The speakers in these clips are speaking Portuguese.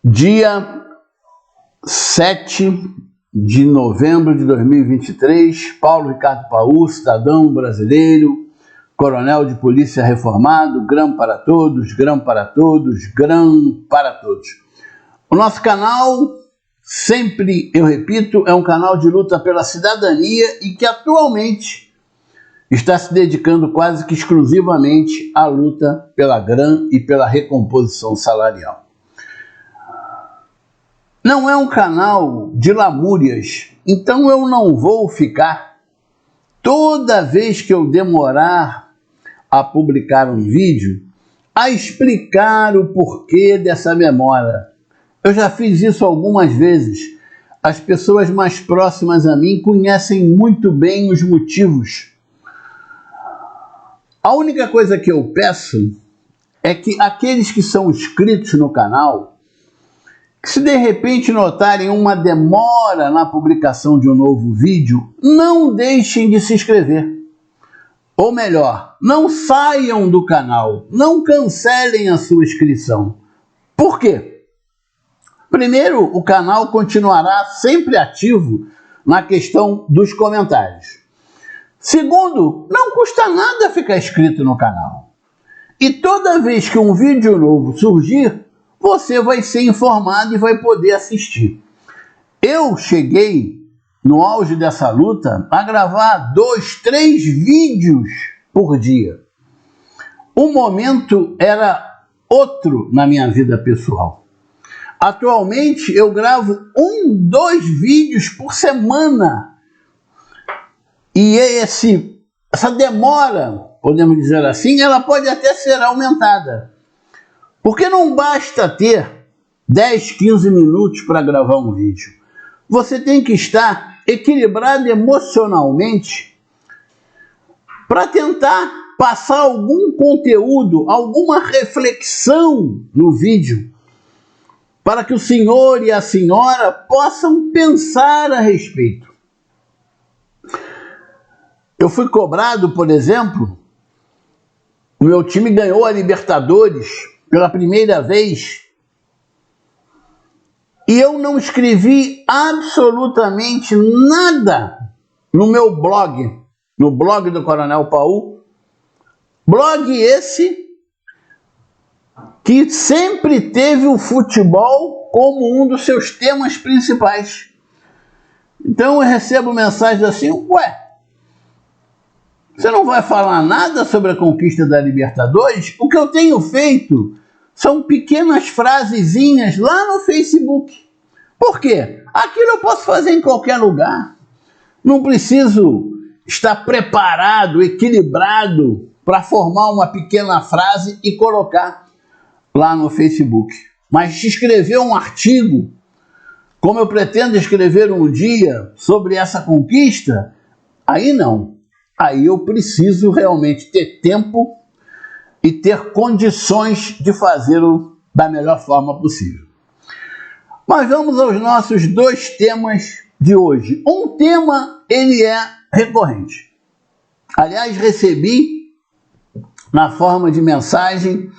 Dia 7 de novembro de 2023, Paulo Ricardo Paú, cidadão brasileiro, coronel de polícia reformado, grão para todos, grão para todos, grão para todos. O nosso canal, sempre eu repito, é um canal de luta pela cidadania e que atualmente está se dedicando quase que exclusivamente à luta pela grã e pela recomposição salarial. Não é um canal de lamúrias, então eu não vou ficar, toda vez que eu demorar a publicar um vídeo, a explicar o porquê dessa demora. Eu já fiz isso algumas vezes. As pessoas mais próximas a mim conhecem muito bem os motivos. A única coisa que eu peço é que aqueles que são inscritos no canal, que se de repente notarem uma demora na publicação de um novo vídeo, não deixem de se inscrever. Ou melhor, não saiam do canal, não cancelem a sua inscrição. Por quê? Primeiro, o canal continuará sempre ativo na questão dos comentários. Segundo, não custa nada ficar inscrito no canal. E toda vez que um vídeo novo surgir, você vai ser informado e vai poder assistir. Eu cheguei, no auge dessa luta, a gravar 2, 3 vídeos por dia. O momento era outro na minha vida pessoal. Atualmente eu gravo 1, 2 vídeos por semana. E essa demora, podemos dizer assim, ela pode até ser aumentada. Porque não basta ter 10, 15 minutos para gravar um vídeo. Você tem que estar equilibrado emocionalmente para tentar passar algum conteúdo, alguma reflexão no vídeo, para que o senhor e a senhora possam pensar a respeito. Eu fui cobrado, por exemplo, o meu time ganhou a Libertadores pela primeira vez e eu não escrevi absolutamente nada no meu blog, no blog do Coronel Paú. Blog esse que sempre teve o futebol como um dos seus temas principais. Então eu recebo mensagens assim, ué, você não vai falar nada sobre a conquista da Libertadores? O que eu tenho feito são pequenas frasezinhas lá no Facebook. Por quê? Aquilo eu posso fazer em qualquer lugar. Não preciso estar preparado, equilibrado para formar uma pequena frase e colocar lá no Facebook. Mas se escrever um artigo, como eu pretendo escrever um dia sobre essa conquista, aí não. Aí eu preciso realmente ter tempo e ter condições de fazê-lo da melhor forma possível. Mas vamos aos nossos 2 temas de hoje. Um tema, ele é recorrente. Aliás, recebi na forma de mensagem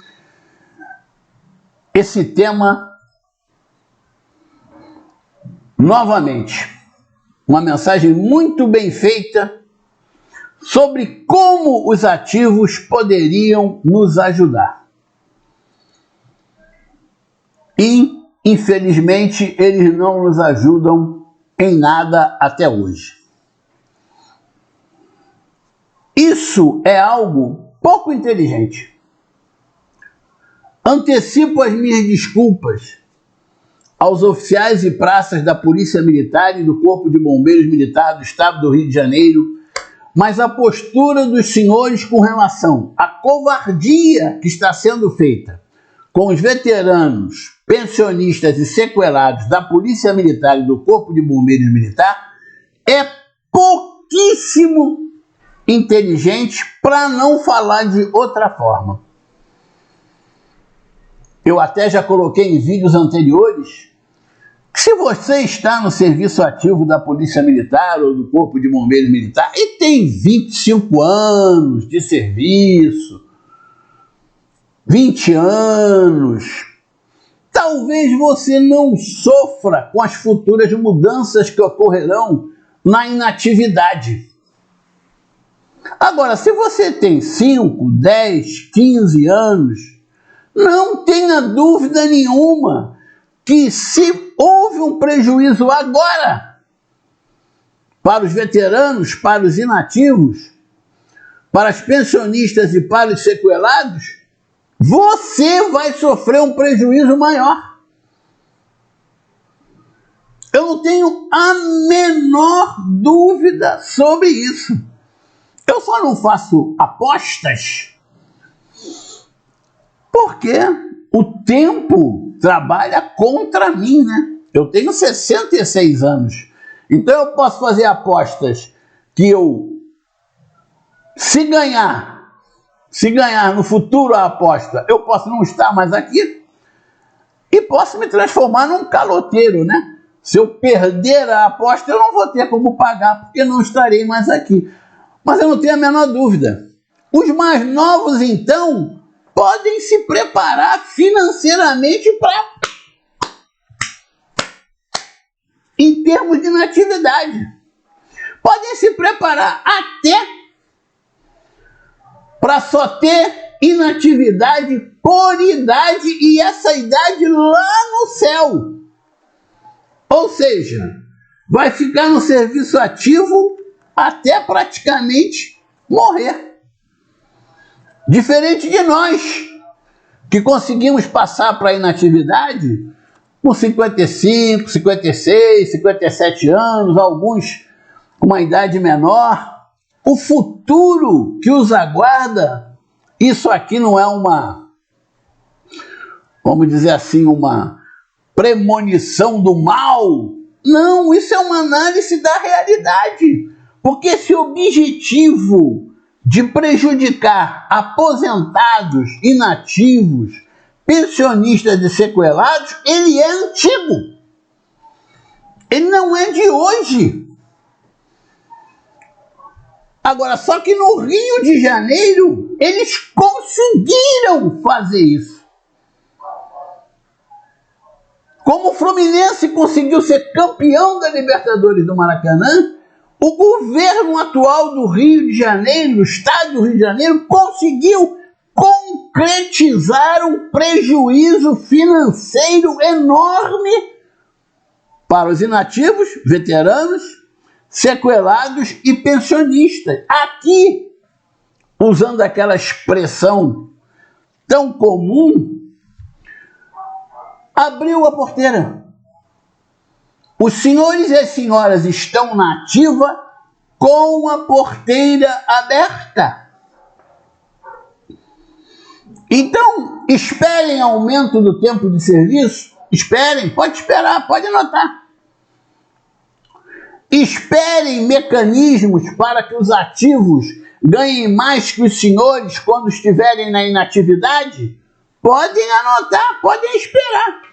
esse tema novamente. Uma mensagem muito bem feita sobre como os ativos poderiam nos ajudar. E, infelizmente, eles não nos ajudam em nada até hoje. Isso é algo pouco inteligente. Antecipo as minhas desculpas aos oficiais e praças da Polícia Militar e do Corpo de Bombeiros Militar do Estado do Rio de Janeiro, mas a postura dos senhores com relação à covardia que está sendo feita com os veteranos, pensionistas e sequelados da Polícia Militar e do Corpo de Bombeiros Militar é pouquíssimo inteligente, para não falar de outra forma. Eu até já coloquei em vídeos anteriores que se você está no serviço ativo da Polícia Militar ou do Corpo de Bombeiros Militar e tem 25 anos de serviço, 20 anos, talvez você não sofra com as futuras mudanças que ocorrerão na inatividade. Agora, se você tem 5, 10, 15 anos, não tenha dúvida nenhuma que se houve um prejuízo agora para os veteranos, para os inativos, para os pensionistas e para os sequelados, você vai sofrer um prejuízo maior. Eu não tenho a menor dúvida sobre isso. Eu só não faço apostas porque o tempo trabalha contra mim, né? Eu tenho 66 anos. Então eu posso fazer apostas que eu, se ganhar no futuro a aposta, eu posso não estar mais aqui e posso me transformar num caloteiro, né? Se eu perder a aposta, eu não vou ter como pagar porque não estarei mais aqui. Mas eu não tenho a menor dúvida. Os mais novos, então, podem se preparar financeiramente para, em termos de natividade. Podem se preparar até para só ter inatividade por idade e essa idade lá no céu. Ou seja, vai ficar no serviço ativo até praticamente morrer. Diferente de nós, que conseguimos passar para a inatividade com 55, 56, 57 anos, alguns com uma idade menor. O futuro que os aguarda, isso aqui não é uma, vamos dizer assim, uma premonição do mal. Não, isso é uma análise da realidade. Porque esse objetivo de prejudicar aposentados, inativos, pensionistas e sequelados, ele é antigo. Ele não é de hoje. Agora, só que no Rio de Janeiro, eles conseguiram fazer isso. Como o Fluminense conseguiu ser campeão da Libertadores do Maracanã, o governo atual do Rio de Janeiro, o Estado do Rio de Janeiro, conseguiu concretizar um prejuízo financeiro enorme para os inativos, veteranos, sequelados e pensionistas. Aqui, usando aquela expressão tão comum, abriu a porteira. Os senhores e as senhoras estão na ativa com a porteira aberta. Então, esperem aumento do tempo de serviço? Esperem, pode esperar, pode anotar. Esperem mecanismos para que os ativos ganhem mais que os senhores quando estiverem na inatividade? Podem anotar, podem esperar.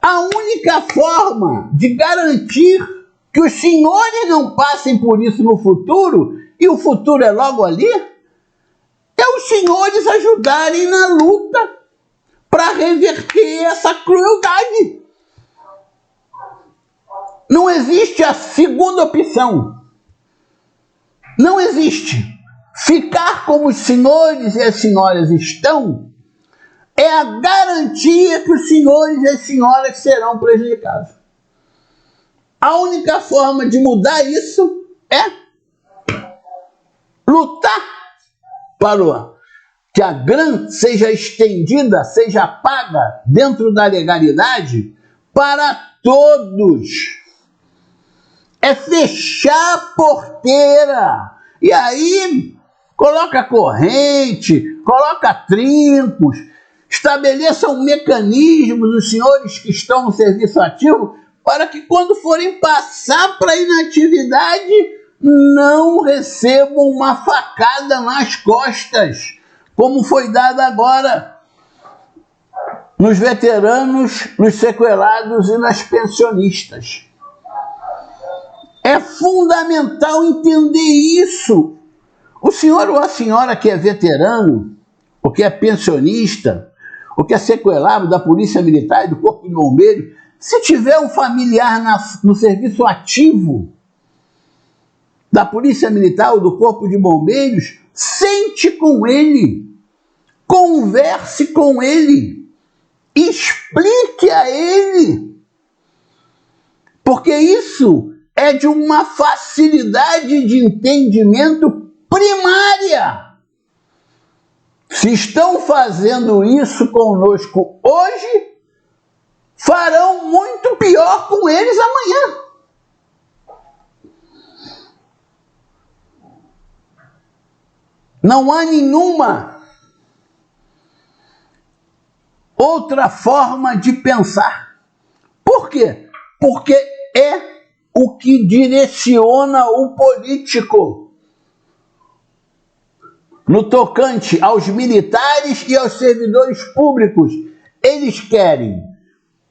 A única forma de garantir que os senhores não passem por isso no futuro, e o futuro é logo ali, é os senhores ajudarem na luta para reverter essa crueldade. Não existe a segunda opção. Não existe. Ficar como os senhores e as senhoras estão é a garantia que os senhores e as senhoras serão prejudicados. A única forma de mudar isso é lutar para que a grana seja estendida, seja paga dentro da legalidade para todos. É fechar a porteira. E aí, coloca corrente, coloca trincos, estabeleçam mecanismos, os senhores que estão no serviço ativo, para que quando forem passar para a inatividade, não recebam uma facada nas costas, como foi dada agora nos veteranos, nos sequelados e nas pensionistas. É fundamental entender isso. O senhor ou a senhora que é veterano, ou que é pensionista, ou que é sequelado da Polícia Militar e do Corpo de Bombeiros, se tiver um familiar no serviço ativo da Polícia Militar ou do Corpo de Bombeiros, sente com ele, converse com ele, explique a ele, porque isso é de uma facilidade de entendimento primária. Se estão fazendo isso conosco hoje, farão muito pior com eles amanhã. Não há nenhuma outra forma de pensar. Por quê? Porque é o que direciona o político no tocante aos militares e aos servidores públicos. Eles querem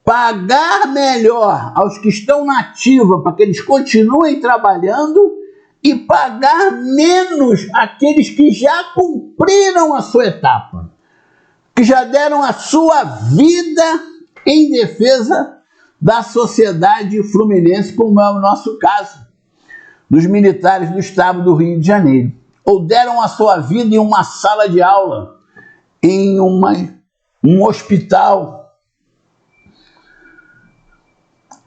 pagar melhor aos que estão na ativa para que eles continuem trabalhando e pagar menos àqueles que já cumpriram a sua etapa, que já deram a sua vida em defesa da sociedade fluminense, como é o nosso caso, dos militares do estado do Rio de Janeiro, ou deram a sua vida em uma sala de aula, em um hospital.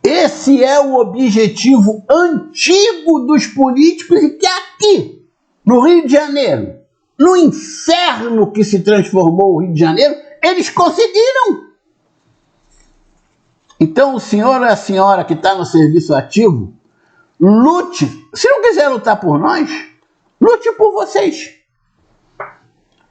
Esse é o objetivo antigo dos políticos e que aqui, no Rio de Janeiro, no inferno que se transformou o Rio de Janeiro, eles conseguiram. Então, o senhor ou a senhora que está no serviço ativo, lute. Se não quiser lutar por nós, lute por vocês.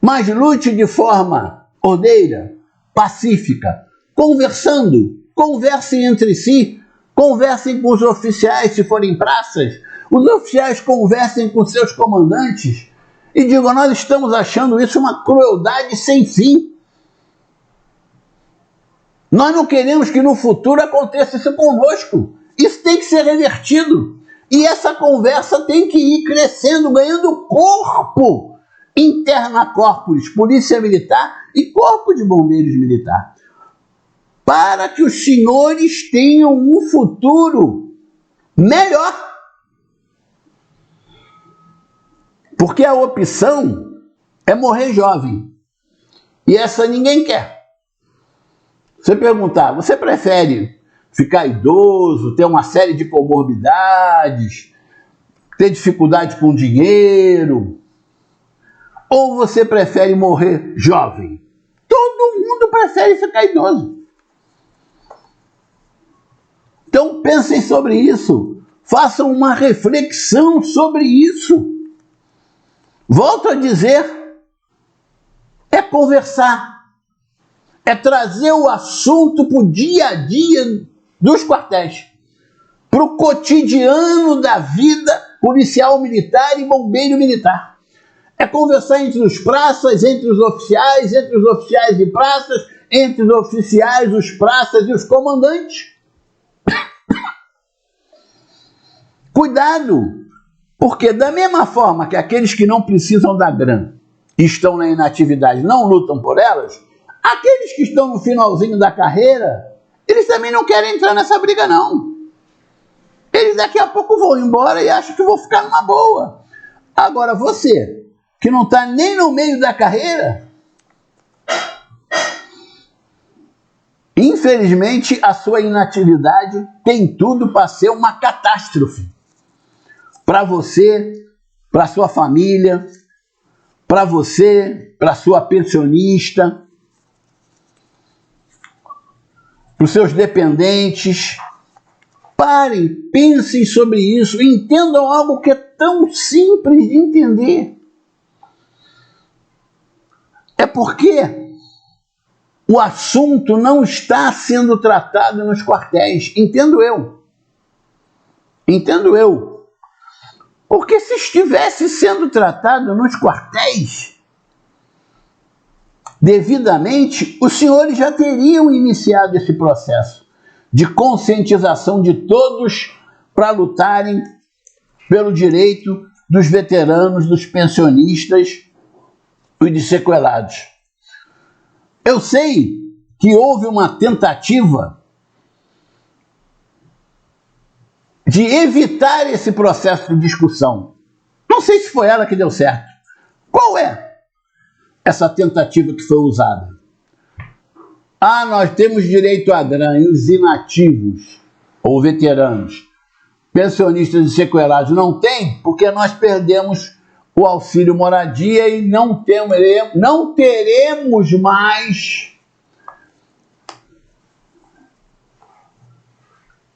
Mas lute de forma ordeira, pacífica, conversando. Conversem entre si, conversem com os oficiais se forem praças, os oficiais conversem com seus comandantes e digam: nós estamos achando isso uma crueldade sem fim. Nós não queremos que no futuro aconteça isso conosco. Isso tem que ser revertido. E essa conversa tem que ir crescendo, ganhando corpo, interna corpus, Polícia Militar e Corpo de Bombeiros Militar, para que os senhores tenham um futuro melhor. Porque a opção é morrer jovem. E essa ninguém quer. Você perguntar, você prefere ficar idoso, ter uma série de comorbidades, ter dificuldade com dinheiro, ou você prefere morrer jovem? Todo mundo prefere ficar idoso. Então pensem sobre isso, façam uma reflexão sobre isso. Volto a dizer, é conversar, é trazer o assunto para o dia a dia dos quartéis, para o cotidiano da vida policial militar e bombeiro militar. É conversar entre os praças, entre os oficiais de praças, entre os oficiais, os praças e os comandantes. Cuidado, porque da mesma forma que aqueles que não precisam da grana e estão na inatividade não lutam por elas, aqueles que estão no finalzinho da carreira, eles também não querem entrar nessa briga, não. Eles daqui a pouco vão embora e acham que vão ficar numa boa. Agora, você, que não está nem no meio da carreira, infelizmente, a sua inatividade tem tudo para ser uma catástrofe. Para você, para sua família, para você, para sua pensionista, para os seus dependentes. Parem, pensem sobre isso, entendam algo que é tão simples de entender. É porque o assunto não está sendo tratado nos quartéis, entendo eu. Porque se estivesse sendo tratado nos quartéis, devidamente, os senhores já teriam iniciado esse processo de conscientização de todos para lutarem pelo direito dos veteranos, dos pensionistas e dos sequelados. Eu sei que houve uma tentativa de evitar esse processo de discussão. Não sei se foi ela que deu certo. Qual é essa tentativa que foi usada? Ah, nós temos direito à DRAM e os inativos, ou veteranos, pensionistas e sequelados não têm, porque nós perdemos o auxílio moradia e não teremos mais.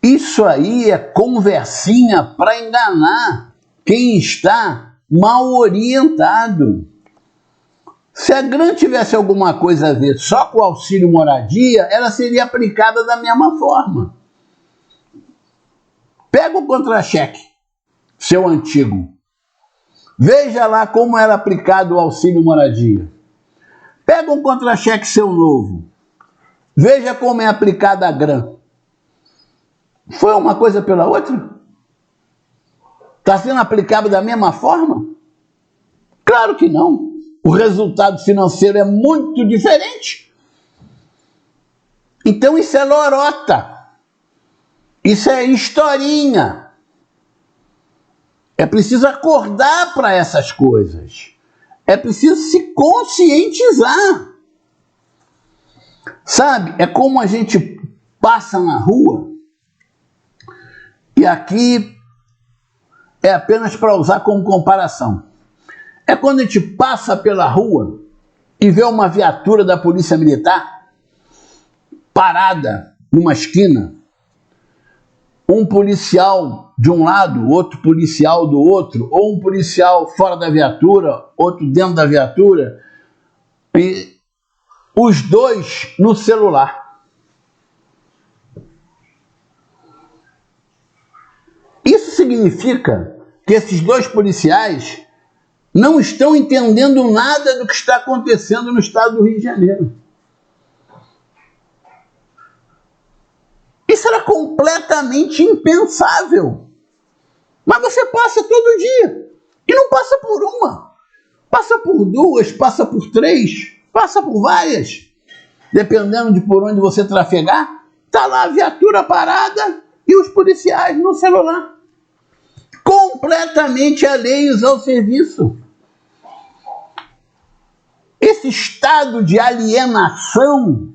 Isso aí é conversinha para enganar quem está mal orientado. Se a GRAM tivesse alguma coisa a ver só com o auxílio moradia, ela seria aplicada da mesma forma. Pega o contra-cheque, seu antigo. Veja lá como era aplicado o auxílio moradia. Pega um contra-cheque, seu novo. Veja como é aplicada a GRAM. Foi uma coisa pela outra? Está sendo aplicado da mesma forma? Claro que não. O resultado financeiro é muito diferente. Então isso é lorota. Isso é historinha. É preciso acordar para essas coisas. É preciso se conscientizar. Sabe, é como a gente passa na rua, e aqui é apenas para usar como comparação. É quando a gente passa pela rua e vê uma viatura da Polícia Militar parada numa esquina, um policial de um lado, outro policial do outro, ou um policial fora da viatura, outro dentro da viatura, e os dois no celular. Isso significa que esses dois policiais não estão entendendo nada do que está acontecendo no estado do Rio de Janeiro. Isso era completamente impensável. Mas você passa todo dia. E não passa por uma. Passa por duas, passa por três, passa por várias. Dependendo de por onde você trafegar, está lá a viatura parada e os policiais no celular. Completamente alheios ao serviço. Esse estado de alienação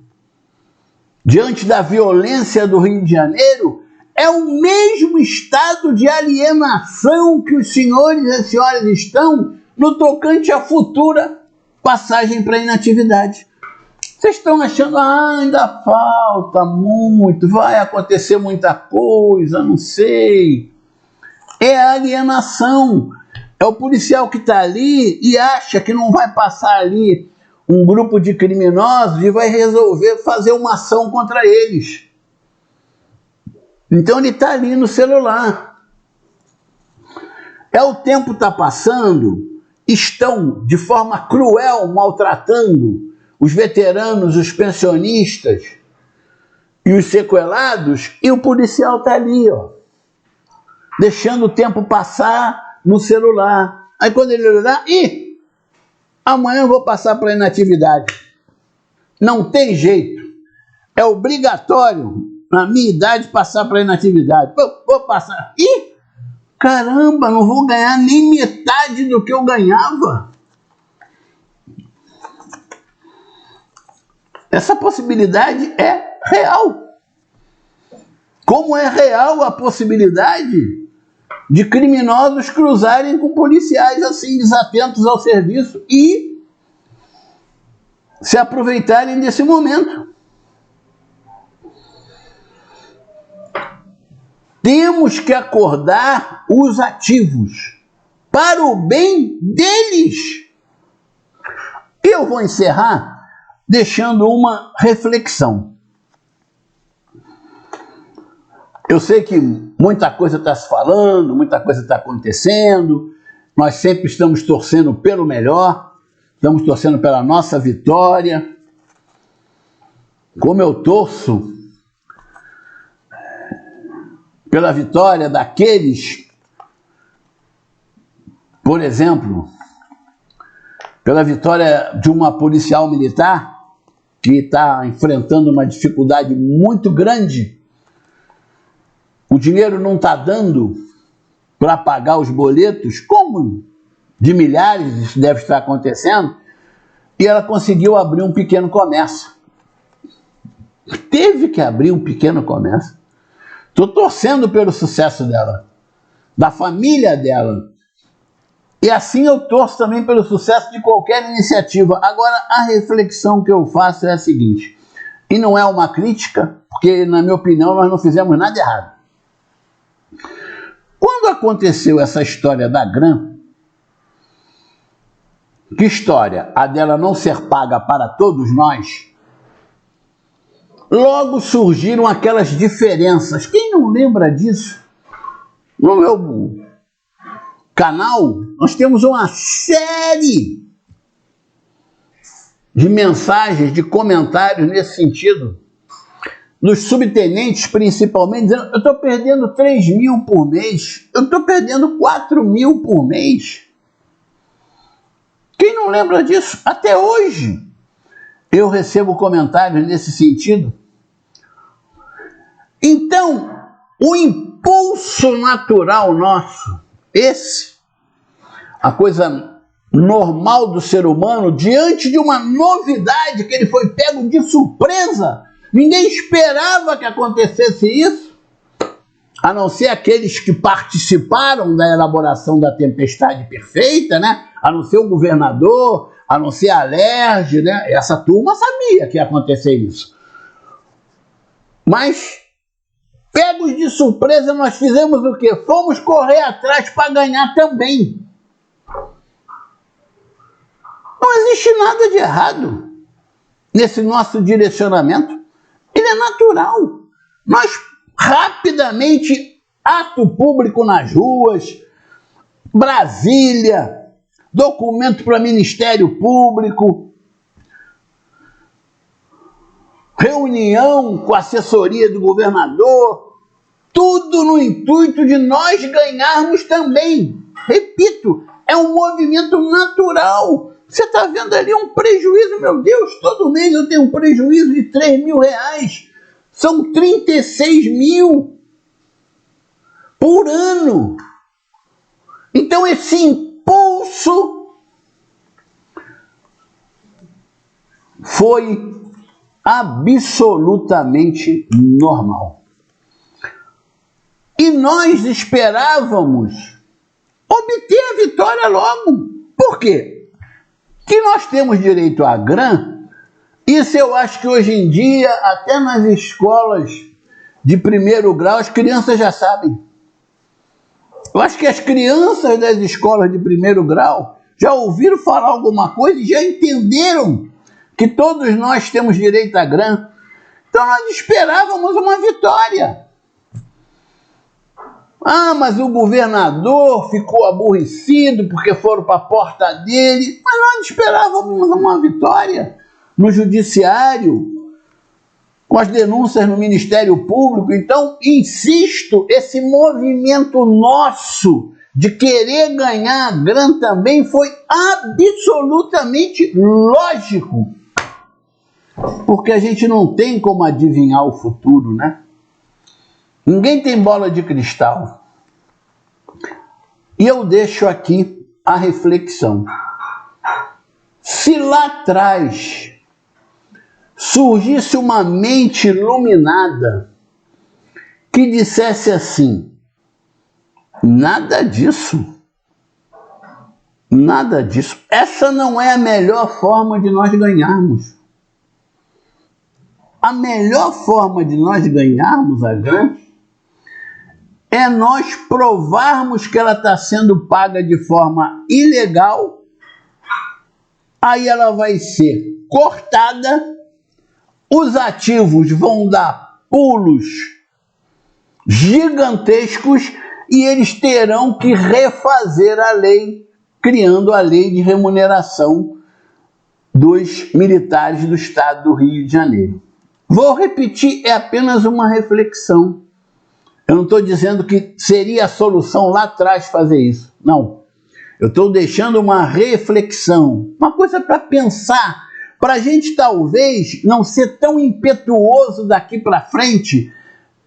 diante da violência do Rio de Janeiro é o mesmo estado de alienação que os senhores e as senhoras estão no tocante à futura passagem para inatividade. Vocês estão achando, ainda falta muito, vai acontecer muita coisa, não sei. É a alienação. É o policial que está ali e acha que não vai passar ali um grupo de criminosos e vai resolver fazer uma ação contra eles. Então ele está ali no celular. O tempo está passando, estão de forma cruel maltratando os veteranos, os pensionistas e os sequelados, e o policial está ali, ó, deixando o tempo passar no celular. Aí quando ele olhar, amanhã eu vou passar para inatividade. Não tem jeito. É obrigatório, na minha idade, passar para inatividade. Vou passar. Caramba, não vou ganhar nem metade do que eu ganhava. Essa possibilidade é real. Como é real a possibilidade de criminosos cruzarem com policiais assim, desatentos ao serviço e se aproveitarem desse momento. Temos que acordar os ativos para o bem deles. Eu vou encerrar deixando uma reflexão. Eu sei que muita coisa está se falando, muita coisa está acontecendo, nós sempre estamos torcendo pelo melhor, estamos torcendo pela nossa vitória. Como eu torço pela vitória daqueles, por exemplo, pela vitória de uma policial militar que está enfrentando uma dificuldade muito grande, o dinheiro não está dando para pagar os boletos, como de milhares isso deve estar acontecendo, e ela conseguiu abrir um pequeno comércio. Teve que abrir um pequeno comércio. Estou torcendo pelo sucesso dela, da família dela. E assim eu torço também pelo sucesso de qualquer iniciativa. Agora, a reflexão que eu faço é a seguinte, e não é uma crítica, porque, na minha opinião, nós não fizemos nada errado. Quando aconteceu essa história da Gran, que história? A dela não ser paga para todos nós? Logo surgiram aquelas diferenças. Quem não lembra disso? No meu canal, nós temos uma série de mensagens, de comentários nesse sentido, dos subtenentes principalmente, dizendo, eu estou perdendo 3 mil por mês, eu estou perdendo 4 mil por mês. Quem não lembra disso? Até hoje eu recebo comentários nesse sentido. Então, o impulso natural nosso, a coisa normal do ser humano, diante de uma novidade que ele foi pego de surpresa, ninguém esperava que acontecesse isso, a não ser aqueles que participaram da elaboração da tempestade perfeita, né? A não ser o governador, a não ser a Alerj, né? Essa turma sabia que ia acontecer isso. Mas, pegos de surpresa, nós fizemos o quê? Fomos correr atrás para ganhar também. Não existe nada de errado nesse nosso direcionamento. Ele é natural. Nós rapidamente, ato público nas ruas, Brasília, documento para Ministério Público, reunião com a assessoria do governador, tudo no intuito de nós ganharmos também. Repito, é um movimento natural. Você está vendo ali um prejuízo, meu Deus, todo mês eu tenho um prejuízo de 3 mil reais. São 36 mil por ano. Então esse impulso foi absolutamente normal. E nós esperávamos obter a vitória logo. Por quê? Que nós temos direito à Gran. Isso eu acho que hoje em dia, até nas escolas de primeiro grau, as crianças já sabem. Eu acho que as crianças das escolas de primeiro grau já ouviram falar alguma coisa e já entenderam que todos nós temos direito à Gran. Então nós esperávamos uma vitória. Ah, mas o governador ficou aborrecido porque foram para a porta dele. Mas nós esperávamos uma vitória no judiciário, com as denúncias no Ministério Público. Então, insisto, esse movimento nosso de querer ganhar a Gran também foi absolutamente lógico. Porque a gente não tem como adivinhar o futuro, né? Ninguém tem bola de cristal. E eu deixo aqui a reflexão. Se lá atrás surgisse uma mente iluminada que dissesse assim, nada disso, essa não é a melhor forma de nós ganharmos. A melhor forma de nós ganharmos a Gran é nós provarmos que ela está sendo paga de forma ilegal, aí ela vai ser cortada, os ativos vão dar pulos gigantescos e eles terão que refazer a lei, criando a lei de remuneração dos militares do estado do Rio de Janeiro. Vou repetir, é apenas uma reflexão. Eu não estou dizendo que seria a solução lá atrás fazer isso. Não. Eu estou deixando uma reflexão, uma coisa para pensar, para a gente talvez não ser tão impetuoso daqui para frente,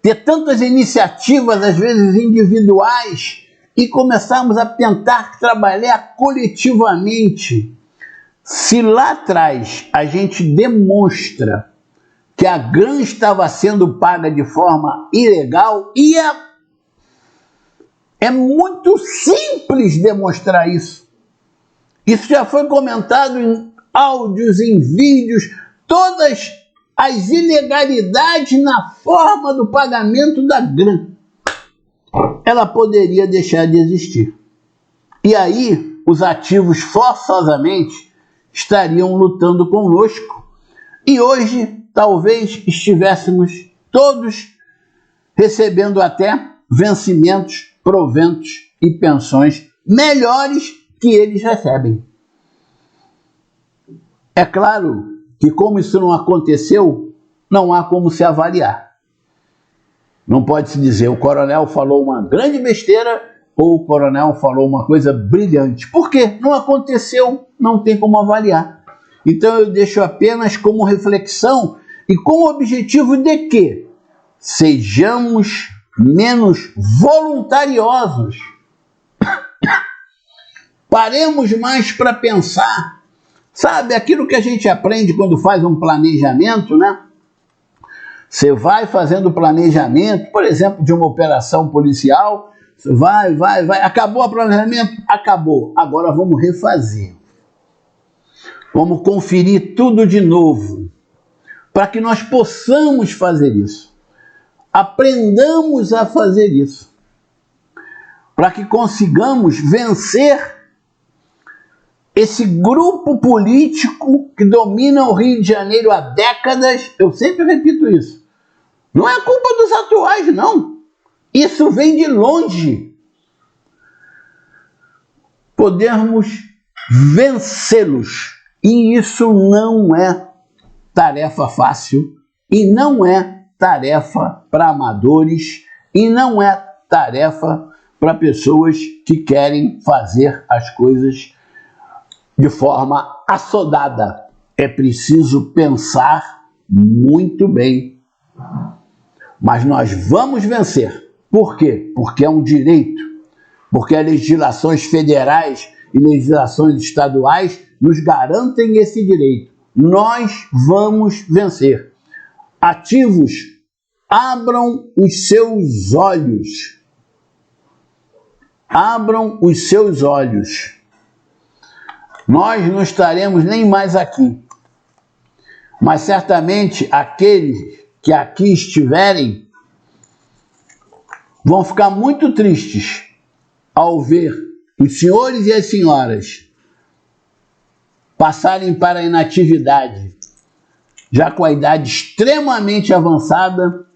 ter tantas iniciativas, às vezes individuais, e começarmos a tentar trabalhar coletivamente. Se lá atrás a gente demonstra que a grana estava sendo paga de forma ilegal, e é muito simples demonstrar isso. Isso já foi comentado em áudios, em vídeos, todas as ilegalidades na forma do pagamento da grana. Ela poderia deixar de existir. E aí, os ativos forçosamente estariam lutando conosco, e hoje talvez estivéssemos todos recebendo até vencimentos, proventos e pensões melhores que eles recebem. É claro que, como isso não aconteceu, não há como se avaliar. Não pode se dizer o coronel falou uma grande besteira ou o coronel falou uma coisa brilhante. Por quê? Não aconteceu, não tem como avaliar. Então eu deixo apenas como reflexão e com o objetivo de que sejamos menos voluntariosos. Paremos mais para pensar. Sabe, aquilo que a gente aprende quando faz um planejamento, né? Você vai fazendo planejamento, por exemplo, de uma operação policial, você vai, acabou o planejamento? Acabou. Agora vamos refazer. Vamos conferir tudo de novo, para que nós possamos fazer isso. Aprendamos a fazer isso, para que consigamos vencer esse grupo político que domina o Rio de Janeiro há décadas. Eu sempre repito isso. Não é culpa dos atuais, não. Isso vem de longe. Podermos vencê-los. E isso não é tarefa fácil, e não é tarefa para amadores, e não é tarefa para pessoas que querem fazer as coisas de forma assodada. É preciso pensar muito bem. Mas nós vamos vencer. Por quê? Porque é um direito. Porque as legislações federais e legislações estaduais nos garantem esse direito. Nós vamos vencer. Ativos, abram os seus olhos. Abram os seus olhos. Nós não estaremos nem mais aqui, mas certamente aqueles que aqui estiverem vão ficar muito tristes ao ver os senhores e as senhoras passarem para a inatividade, já com a idade extremamente avançada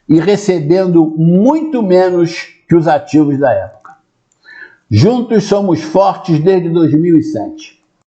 e recebendo muito menos que os ativos da época. Juntos somos fortes desde 2007.